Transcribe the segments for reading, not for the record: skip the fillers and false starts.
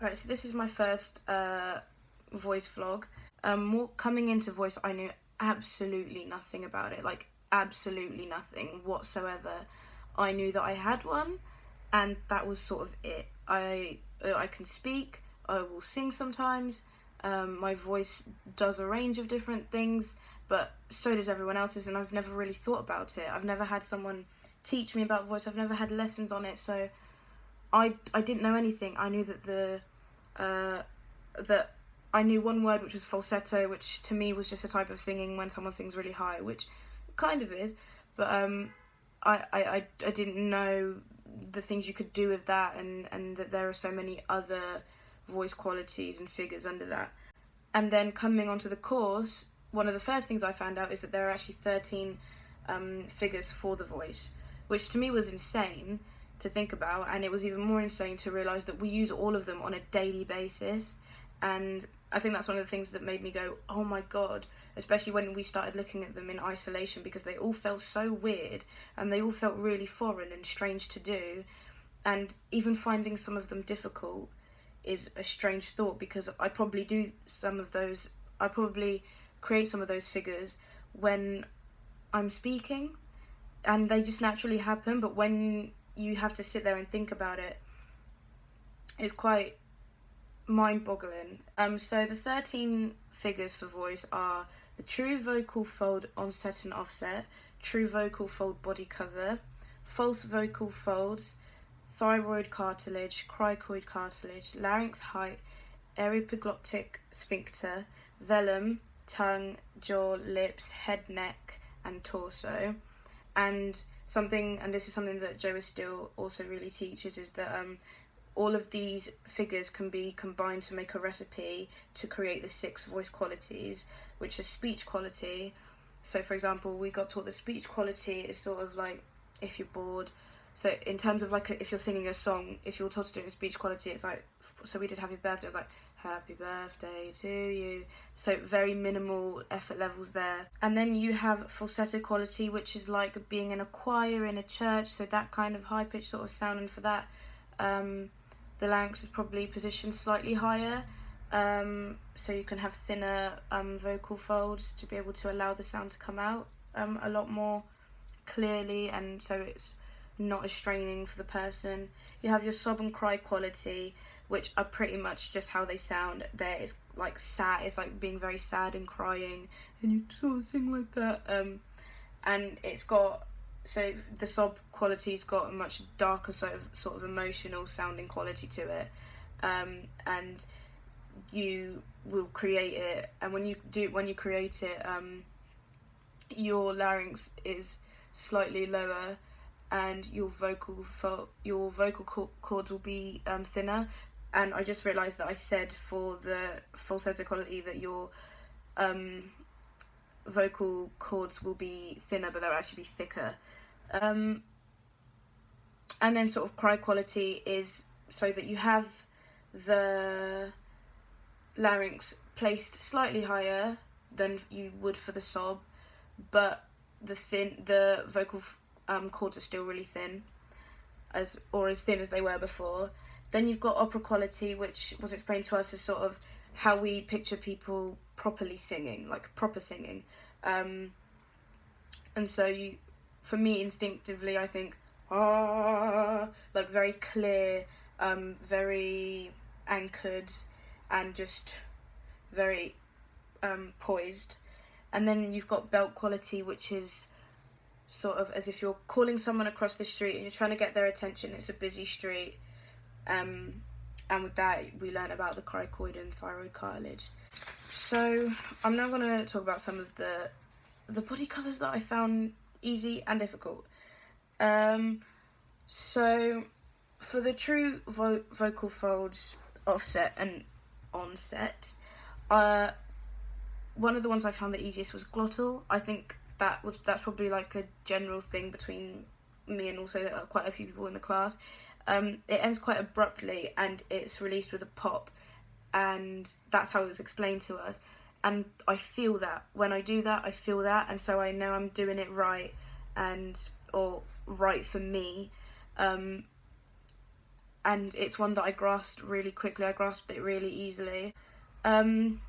Right, so this is my first voice vlog. Coming into voice, I knew absolutely nothing about it, like absolutely nothing whatsoever. I knew that I had one, and that was sort of it. I can speak, I will sing sometimes. My voice does a range of different things, but so does everyone else's, and I've never really thought about it. I've never had someone teach me about voice. I've never had lessons on it, so I didn't know anything. I knew that I knew one word, which was falsetto, which to me was just a type of singing when someone sings really high, which kind of is, but I didn't know the things you could do with that, and that there are so many other voice qualities and figures under that. And then coming onto the course, one of the first things I found out is that there are actually 13 figures for the voice, which to me was insane to think about, and it was even more insane to realise that we use all of them on a daily basis. And I think that's one of the things that made me go, oh my god, especially when we started looking at them in isolation, because they all felt so weird and they all felt really foreign and strange to do. And even finding some of them difficult is a strange thought, because I probably do some of those, I probably create some of those figures when I'm speaking and they just naturally happen, but when you have to sit there and think about it, it's quite mind-boggling. So the 13 figures for voice are the true vocal fold onset and offset, true vocal fold body cover, false vocal folds, thyroid cartilage, cricoid cartilage, larynx height, epiglottic sphincter, velum, tongue, jaw, lips, head, neck, and torso. And this is something that Joe Estill also really teaches, is that all of these figures can be combined to make a recipe to create the 6 voice qualities, which is speech quality. So for example, we got taught the speech quality is sort of like if you're bored. So in terms of like if you're singing a song, if you're taught to do it in speech quality, it's like, so we did happy birthday, it's like happy birthday to you. So very minimal effort levels there. And then you have falsetto quality, which is like being in a choir in a church, so that kind of high pitched sort of sound. And for that, the larynx is probably positioned slightly higher, so you can have thinner vocal folds to be able to allow the sound to come out a lot more clearly, and so it's not as straining for the person. You have your sob and cry quality, which are pretty much just how they sound. There is like sad, it's like being very sad and crying, and you sort of sing like that. And it's got, so the sob quality's got a much darker sort of emotional sounding quality to it, and you will create it. And when you create it, your larynx is slightly lower, and your vocal cords will be thinner. And I just realised that I said for the falsetto quality that your vocal cords will be thinner, but they'll actually be thicker. And then sort of cry quality is so that you have the larynx placed slightly higher than you would for the sob, but the vocal cords are still really thin, as thin as they were before. Then you've got opera quality, which was explained to us as sort of how we picture people properly singing, like proper singing. And so for me, instinctively, I think, like very clear, very anchored, and just very poised. And then you've got belt quality, which is sort of as if you're calling someone across the street and you're trying to get their attention. It's a busy street. And with that, we learn about the cricoid and thyroid cartilage. So I'm now going to talk about some of the body covers that I found easy and difficult. So for the true vocal folds offset and onset, one of the ones I found the easiest was glottal. I think that's probably like a general thing between me and also quite a few people in the class. It ends quite abruptly and it's released with a pop, and that's how it was explained to us. And I feel that when I do that, I feel that, and so I know I'm doing it right, or right for me. and it's one that I grasped really quickly. I grasped it really easily. Again,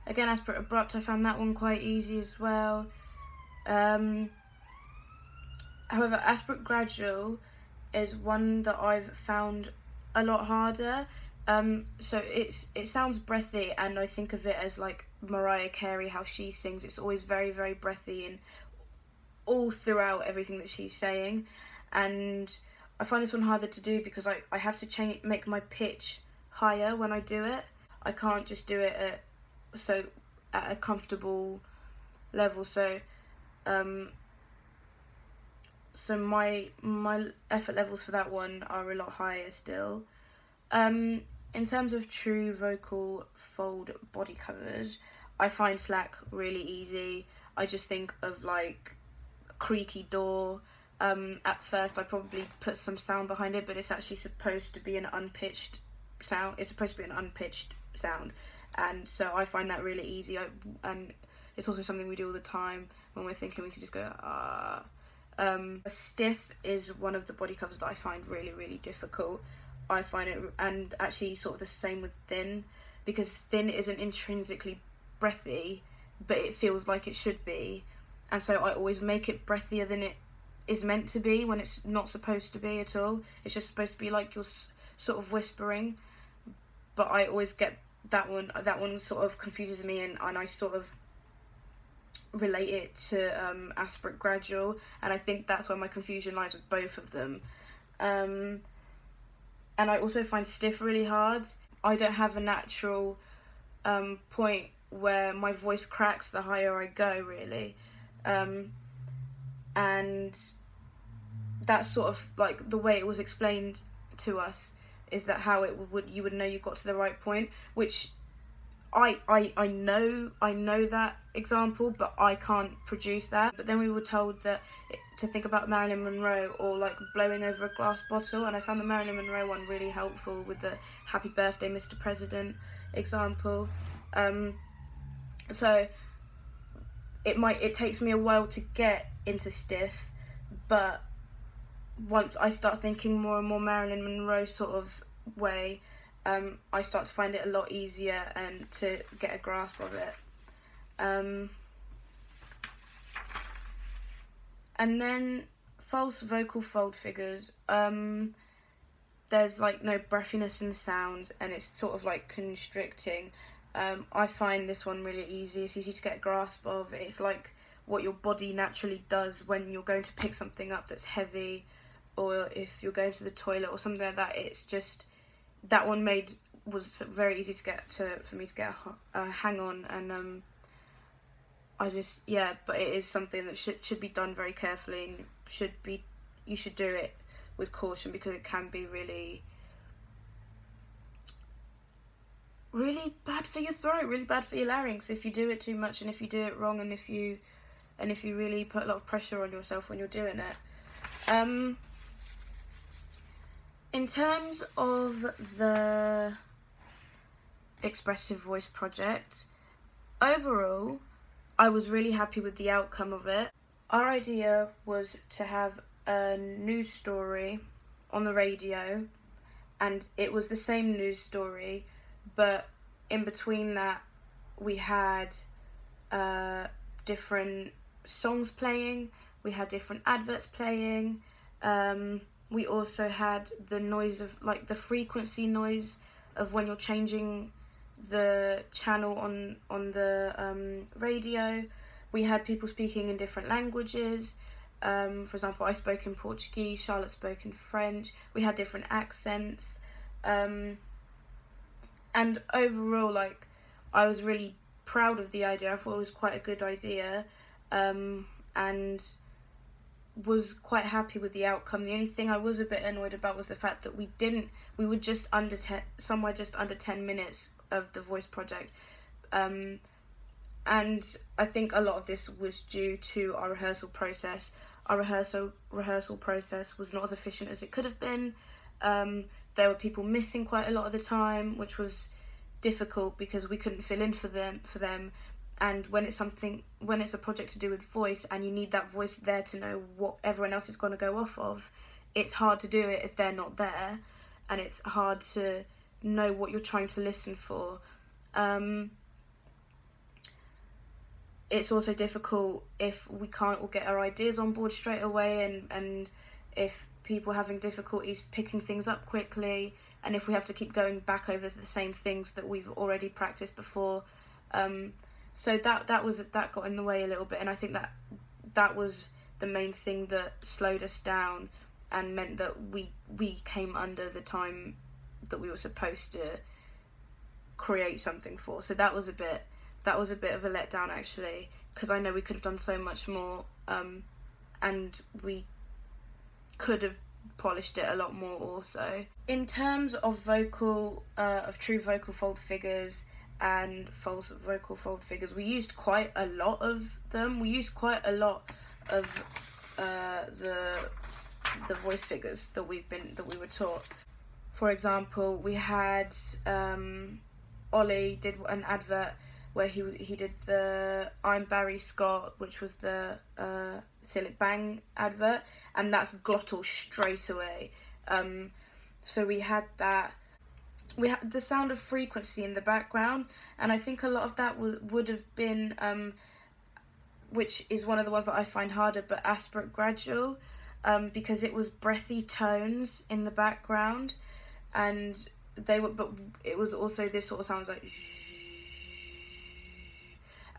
Aspirate Abrupt, I found that one quite easy as well. However, Aspirate Gradual is one that I've found a lot harder. So it sounds breathy, and I think of it as like Mariah Carey, how she sings. It's always very, very breathy and all throughout everything that she's saying. And I find this one harder to do because I have to make my pitch higher when I do it. I can't just do it at a comfortable level. So my effort levels for that one are a lot higher still. In terms of true vocal fold body covers, I find Slack really easy. I just think of like creaky door. At first I probably put some sound behind it, but it's actually supposed to be an unpitched sound. It's supposed to be an unpitched sound, and so I find that really easy. And it's also something we do all the time when we're thinking we can just go ah. Stiff is one of the body covers that I find really, really difficult. I find it, and actually sort of the same with Thin, because Thin isn't intrinsically breathy, but it feels like it should be, and so I always make it breathier than it is meant to be when it's not supposed to be at all. It's just supposed to be like you're sort of whispering, but I always get that one sort of confuses me, and I sort of relate it to Aspirate Gradual, and I think that's where my confusion lies with both of them. And I also find Stiff really hard. I don't have a natural point where my voice cracks the higher I go, really. And that's sort of like the way it was explained to us, is that how you would know you got to the right point, which I know that example, but I can't produce that. But then we were told that to think about Marilyn Monroe or like blowing over a glass bottle, and I found the Marilyn Monroe one really helpful with the Happy Birthday Mr. President example. So it takes me a while to get into Stiff, but once I start thinking more and more Marilyn Monroe sort of way, I start to find it a lot easier and to get a grasp of it. And then false vocal fold figures. There's like no breathiness in the sounds, and it's sort of like constricting. I find this one really easy. It's easy to get a grasp of. It's like what your body naturally does when you're going to pick something up that's heavy, or if you're going to the toilet or something like that. It's just that one was very easy for me to get a hang on, and but it is something that should be done very carefully, and you should do it with caution, because it can be really, really bad for your throat, really bad for your larynx if you do it too much, and if you do it wrong, and if you really put a lot of pressure on yourself when you're doing it. In terms of the Expressive Voice project, overall, I was really happy with the outcome of it. Our idea was to have a news story on the radio, and it was the same news story, but in between that we had different songs playing, we had different adverts playing, we also had the noise of, like, the frequency noise of when you're changing the channel on the radio. We had people speaking in different languages. For example, I spoke in Portuguese, Charlotte spoke in French. We had different accents. And overall, like, I was really proud of the idea. I thought it was quite a good idea. And was quite happy with the outcome. The only thing I was a bit annoyed about was the fact that we were just under 10 minutes of the voice project, and I think a lot of this was due to our rehearsal process. Our rehearsal process was not as efficient as it could have been. There were people missing quite a lot of the time, which was difficult because we couldn't fill in for them. And when it's a project to do with voice, and you need that voice there to know what everyone else is going to go off of, it's hard to do it if they're not there. and it's hard to know what you're trying to listen for. It's also difficult if we can't all get our ideas on board straight away, and if people are having difficulties picking things up quickly, and if we have to keep going back over the same things that we've already practiced before. So that got in the way a little bit, and I think that was the main thing that slowed us down and meant that we came under the time that we were supposed to create something for. So that was a bit of a letdown, actually, because I know we could have done so much more, and we could have polished it a lot more also. In terms of true vocal fold figures and false vocal fold figures, we used quite a lot of them. We used quite a lot of the voice figures that we were taught. For example, we had Ollie did an advert where he did the I'm Barry Scott, which was the Till It Bang advert, and that's glottal straight away. So we had that. We had the sound of frequency in the background, and I think a lot of that would have been, which is one of the ones that I find harder, but aspirate gradual, because it was breathy tones in the background, and but it was also this sort of sounds like,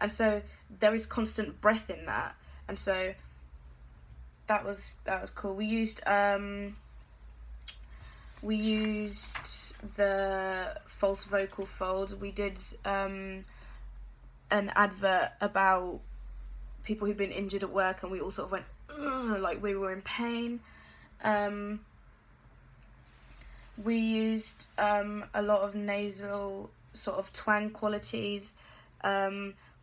and so there is constant breath in that, and so that was cool. We used the false vocal fold. We did an advert about people who'd been injured at work, and we all sort of went, ugh, like we were in pain. We used a lot of nasal sort of twang qualities.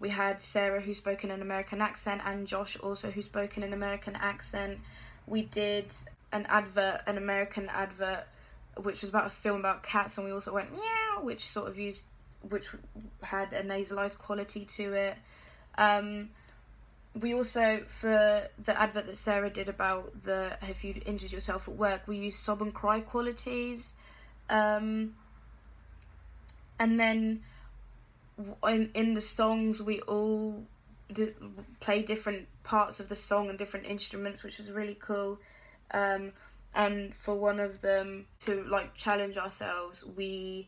We had Sarah, who spoke in an American accent, and Josh also, who spoke in an American accent. We did an American advert, which was about a film about cats, and we also went meow, which had a nasalized quality to it. We also, for the advert that Sarah did about if you injured yourself at work, we used sob and cry qualities. And then in the songs, we all play different parts of the song and different instruments, which was really cool. And for one of them, to like challenge ourselves, we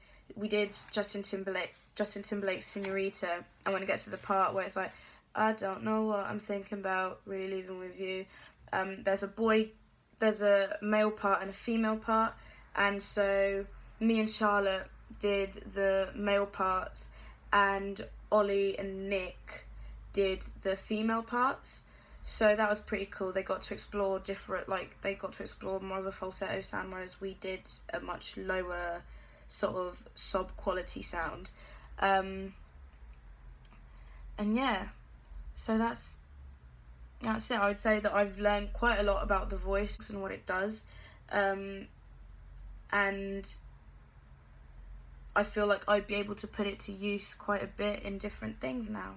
did Justin Timberlake's Señorita, and when it gets to the part where it's like, I don't know what I'm thinking about, really leaving with you, there's a male part and a female part, and so me and Charlotte did the male parts, and Ollie and Nick did the female parts. So that was pretty cool. They got to explore more of a falsetto sound, whereas we did a much lower sort of sob quality sound. And yeah, so that's it. I would say that I've learned quite a lot about the voice and what it does, and I feel like I'd be able to put it to use quite a bit in different things now.